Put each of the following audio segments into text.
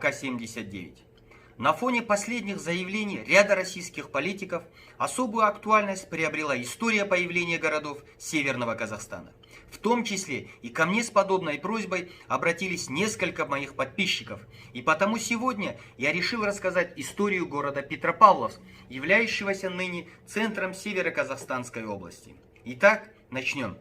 К-79. На фоне последних заявлений ряда российских политиков особую актуальность приобрела история появления городов Северного Казахстана. В том числе и ко мне с подобной просьбой обратились несколько моих подписчиков, и потому сегодня я решил рассказать историю города Петропавловск, являющегося ныне центром Северо-Казахстанской области. Итак, начнем.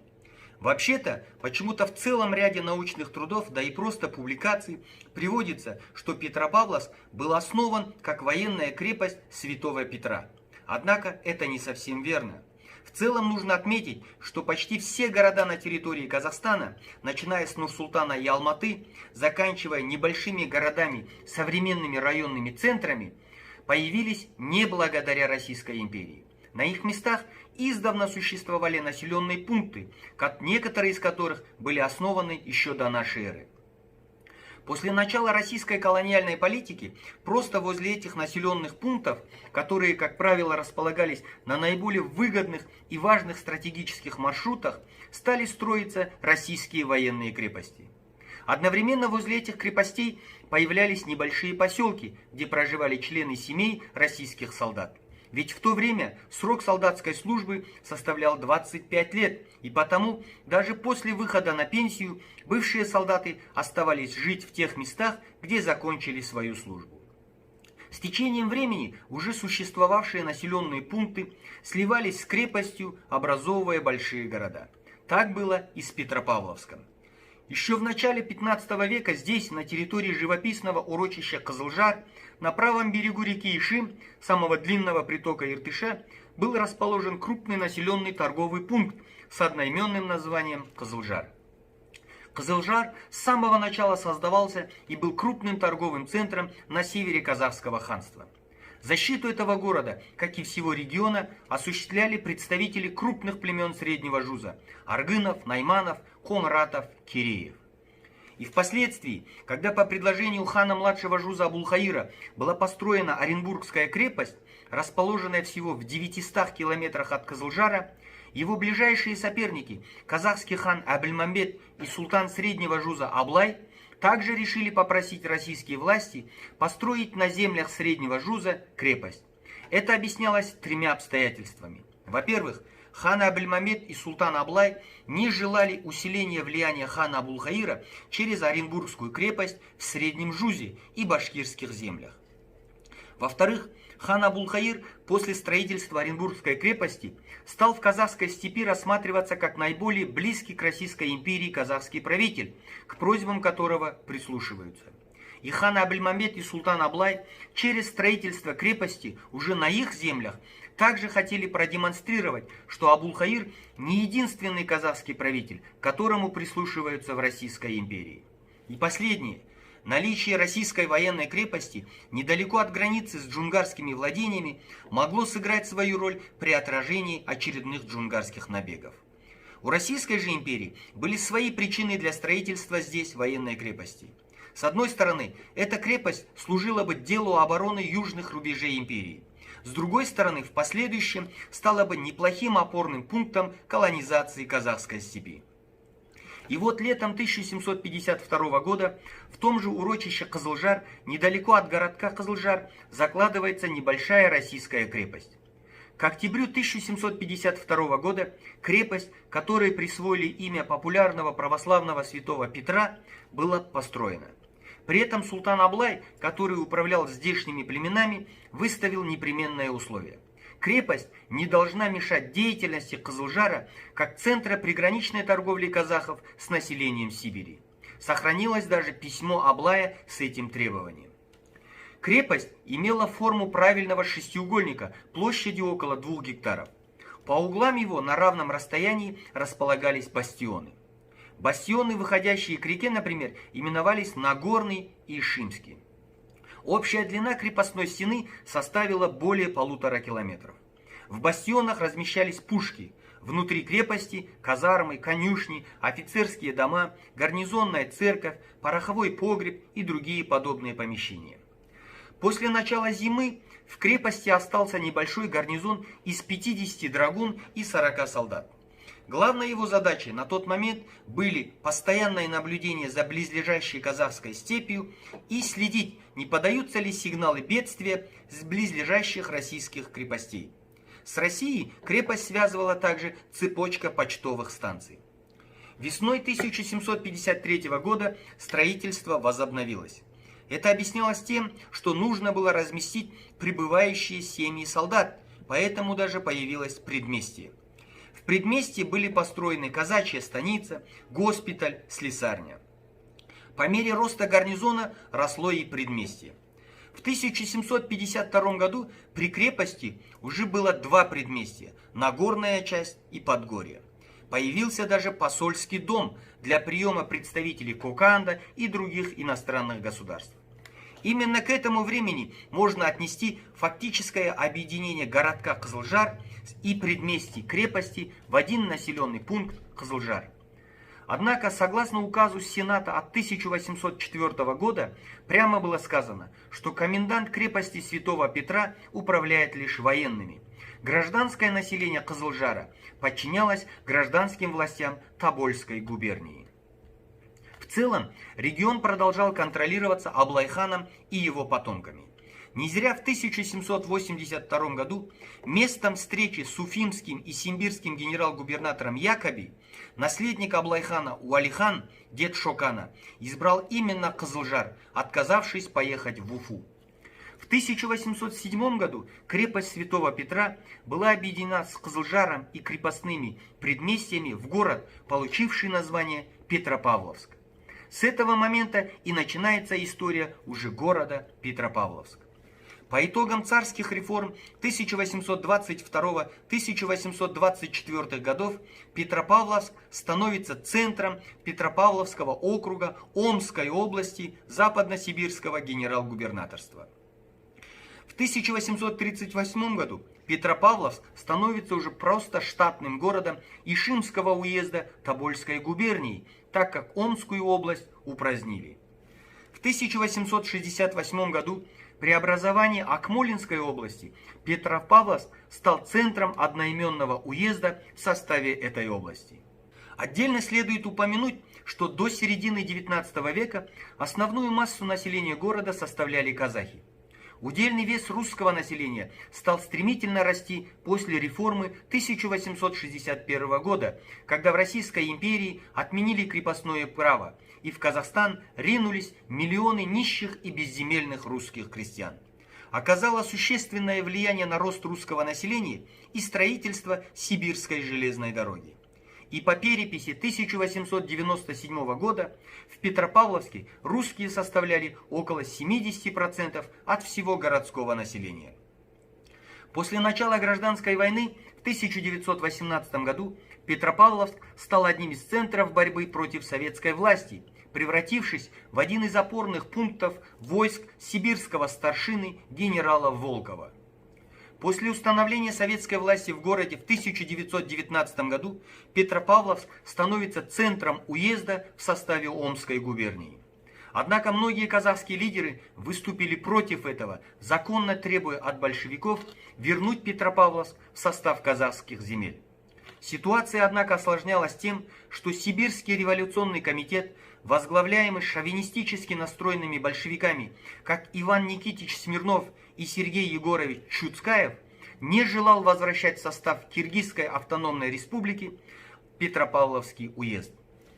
Вообще-то, почему-то в целом ряде научных трудов, да и просто публикаций, приводится, что Петропавловск был основан как военная крепость Святого Петра. Однако это не совсем верно. В целом нужно отметить, что почти все города на территории Казахстана, начиная с Нур-Султана и Алматы, заканчивая небольшими городами, современными районными центрами, появились не благодаря Российской империи. На их местах издавна существовали населенные пункты, некоторые из которых были основаны еще до нашей эры. После начала российской колониальной политики просто возле этих населенных пунктов, которые, как правило, располагались на наиболее выгодных и важных стратегических маршрутах, стали строиться российские военные крепости. Одновременно возле этих крепостей появлялись небольшие поселки, где проживали члены семей российских солдат. Ведь в то время срок солдатской службы составлял 25 лет, и потому даже после выхода на пенсию бывшие солдаты оставались жить в тех местах, где закончили свою службу. С течением времени уже существовавшие населенные пункты сливались с крепостью, образовывая большие города. Так было и с Петропавловском. Еще в начале 15 века здесь, на территории живописного урочища Кызылжар, на правом берегу реки Ишим, самого длинного притока Иртыша, был расположен крупный населенный торговый пункт с одноименным названием Кызылжар. Кызылжар с самого начала создавался и был крупным торговым центром на севере Казахского ханства. Защиту этого города, как и всего региона, осуществляли представители крупных племен Среднего Жуза – аргынов, найманов, конратов, киреев. И впоследствии, когда по предложению хана младшего Жуза Абулхаира была построена Оренбургская крепость, расположенная всего в 900 километрах от Кызылжара, его ближайшие соперники, казахский хан Абельмамбет и султан Среднего Жуза Аблай, также решили попросить российские власти построить на землях Среднего Жуза крепость. Это объяснялось тремя обстоятельствами. Во-первых, хан Абельмамбет и султан Аблай не желали усиления влияния хана Абулхаира через Оренбургскую крепость в Среднем Жузе и башкирских землях. Во-вторых, хан Абулхаир после строительства Оренбургской крепости стал в казахской степи рассматриваться как наиболее близкий к Российской империи казахский правитель, к просьбам которого прислушиваются. И хан Абельмамбет и султан Аблай через строительство крепости уже на их землях также хотели продемонстрировать, что Абулхаир не единственный казахский правитель, к которому прислушиваются в Российской империи. И последнее. Наличие российской военной крепости недалеко от границы с джунгарскими владениями могло сыграть свою роль при отражении очередных джунгарских набегов. У Российской же империи были свои причины для строительства здесь военной крепости. С одной стороны, эта крепость служила бы делу обороны южных рубежей империи. С другой стороны, в последующем стала бы неплохим опорным пунктом колонизации казахской степи. И вот летом 1752 года в том же урочище Кызылжар, недалеко от городка Кызылжар, закладывается небольшая российская крепость. К октябрю 1752 года крепость, которой присвоили имя популярного православного святого Петра, была построена. При этом султан Аблай, который управлял здешними племенами, выставил непременное условие. Крепость не должна мешать деятельности Кызылжара как центра приграничной торговли казахов с населением Сибири. Сохранилось даже письмо Аблая с этим требованием. Крепость имела форму правильного шестиугольника площадью около 2 гектаров. По углам его на равном расстоянии располагались бастионы. Бастионы, выходящие к реке, например, именовались Нагорный и Ишимский. Общая длина крепостной стены составила более 1,5 километров. В бастионах размещались пушки. Внутри крепости казармы, конюшни, офицерские дома, гарнизонная церковь, пороховой погреб и другие подобные помещения. После начала зимы в крепости остался небольшой гарнизон из 50 драгун и 40 солдат. Главной его задачей на тот момент были постоянное наблюдение за близлежащей казахской степью и следить, не подаются ли сигналы бедствия с близлежащих российских крепостей. С Россией крепость связывала также цепочка почтовых станций. Весной 1753 года строительство возобновилось. Это объяснялось тем, что нужно было разместить прибывающие семьи солдат, поэтому даже появилось предместье. В предместье были построены казачья станица, госпиталь, слесарня. По мере роста гарнизона росло и предместье. В 1752 году при крепости уже было два предместья – Нагорная часть и Подгорье. Появился даже посольский дом для приема представителей Коканда и других иностранных государств. Именно к этому времени можно отнести фактическое объединение городка Кызылжар и предместий крепости в один населенный пункт Кызылжар. Однако, согласно указу Сената от 1804 года, прямо было сказано, что комендант крепости Святого Петра управляет лишь военными. Гражданское население Кызылжара подчинялось гражданским властям Тобольской губернии. В целом, регион продолжал контролироваться Аблайханом и его потомками. Не зря в 1782 году местом встречи с уфимским и симбирским генерал-губернатором Якоби наследник Аблайхана Уалихан, дед Шокана, избрал именно Кызылжар, отказавшись поехать в Уфу. В 1807 году крепость Святого Петра была объединена с Кызылжаром и крепостными предместьями в город, получивший название Петропавловск. С этого момента и начинается история уже города Петропавловск. По итогам царских реформ 1822-1824 годов Петропавловск становится центром Петропавловского округа Омской области Западно-Сибирского генерал-губернаторства. В 1838 году Петропавловск становится уже просто штатным городом Ишимского уезда Тобольской губернии, так как Омскую область упразднили. В 1868 году при образовании Акмолинской области Петропавловск стал центром одноименного уезда в составе этой области. Отдельно следует упомянуть, что до середины XIX века основную массу населения города составляли казахи. Удельный вес русского населения стал стремительно расти после реформы 1861 года, когда в Российской империи отменили крепостное право, и в Казахстан ринулись миллионы нищих и безземельных русских крестьян. Оказало существенное влияние на рост русского населения и строительство Сибирской железной дороги. И по переписи 1897 года в Петропавловске русские составляли около 70% от всего городского населения. После начала гражданской войны в 1918 году Петропавловск стал одним из центров борьбы против советской власти, превратившись в один из опорных пунктов войск сибирского старшины генерала Волкова. После установления советской власти в городе в 1919 году Петропавловск становится центром уезда в составе Омской губернии. Однако многие казахские лидеры выступили против этого, законно требуя от большевиков вернуть Петропавловск в состав казахских земель. Ситуация, однако, осложнялась тем, что Сибирский революционный комитет, возглавляемый шовинистически настроенными большевиками, как Иван Никитич Смирнов и Сергей Егорович Чуцкаев, не желал возвращать в состав Киргизской автономной республики Петропавловский уезд.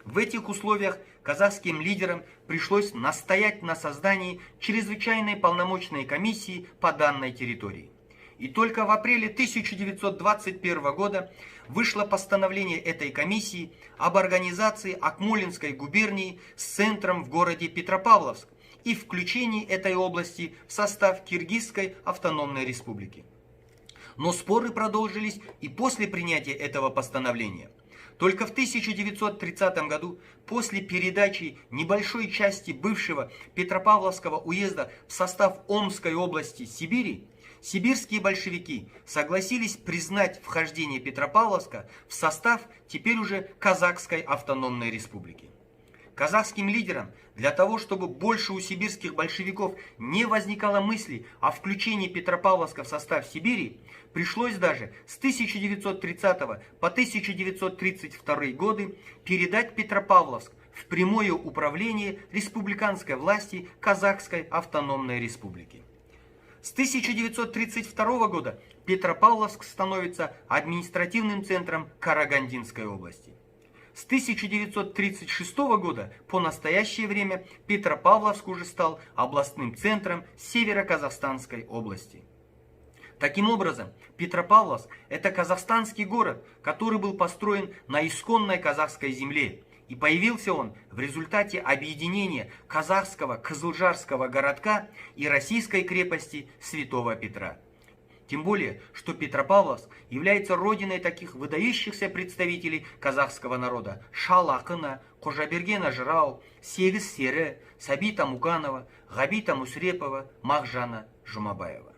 В этих условиях казахским лидерам пришлось настоять на создании чрезвычайной полномочной комиссии по данной территории. И только в апреле 1921 года вышло постановление этой комиссии об организации Акмолинской губернии с центром в городе Петропавловск и включении этой области в состав Киргизской автономной республики. Но споры продолжились и после принятия этого постановления. Только в 1930 году, после передачи небольшой части бывшего Петропавловского уезда в состав Омской области Сибири, сибирские большевики согласились признать вхождение Петропавловска в состав теперь уже Казахской автономной республики. казахским лидерам для того, чтобы больше у сибирских большевиков не возникало мысли о включении Петропавловска в состав Сибири, пришлось даже с 1930 по 1932 годы передать Петропавловск в прямое управление республиканской власти Казахской автономной республики. С 1932 года Петропавловск становится административным центром Карагандинской области. С 1936 года по настоящее время Петропавловск уже стал областным центром Северо-Казахстанской области. Таким образом, Петропавловск – это казахстанский город, который был построен на исконной казахской земле, и появился он в результате объединения казахского Кызылжарского городка и российской крепости Святого Петра. Тем более, что Петропавловск является родиной таких выдающихся представителей казахского народа: Шал Ақына, Қожаберген Жырау, Сегіз Сері, Сабита Муканова, Ғабита Мусрепова, Мағжана Жұмабаева.